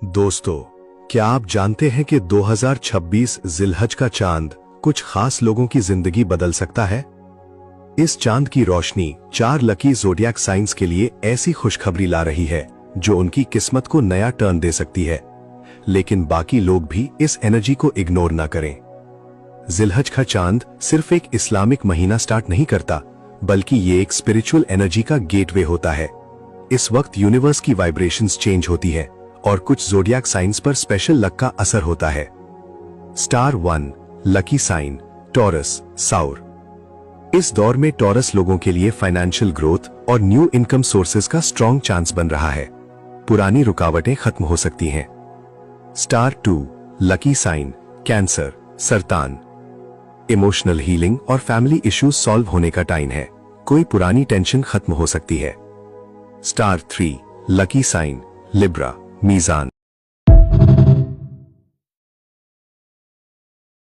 दोस्तों, क्या आप जानते हैं कि 2026 जिलहज का चांद कुछ खास लोगों की जिंदगी बदल सकता है। इस चांद की रोशनी 4 लकी ज़ोडिएक साइंस के लिए ऐसी खुशखबरी ला रही है जो उनकी किस्मत को नया टर्न दे सकती है। लेकिन बाकी लोग भी इस एनर्जी को इग्नोर ना करें। जिलहज का चांद सिर्फ एक इस्लामिक महीना स्टार्ट नहीं करता, बल्कि ये एक स्पिरिचुअल एनर्जी का गेटवे होता है। इस वक्त यूनिवर्स की वाइब्रेशंस चेंज होती है और कुछ ज़ोडिएक साइंस पर स्पेशल लक का असर होता है। स्टार 1 लकी साइन टॉरस साउर। इस दौर में टॉरस लोगों के लिए फाइनेंशियल ग्रोथ और न्यू इनकम सोर्सेज का स्ट्रॉन्ग चांस बन रहा है। पुरानी रुकावटें खत्म हो सकती हैं। स्टार 2 लकी साइन कैंसर सरतान। इमोशनल हीलिंग और फैमिली इश्यूज सॉल्व होने का टाइम है। कोई पुरानी टेंशन खत्म हो सकती है। स्टार 3 लकी साइन लिब्रा मीज़ान।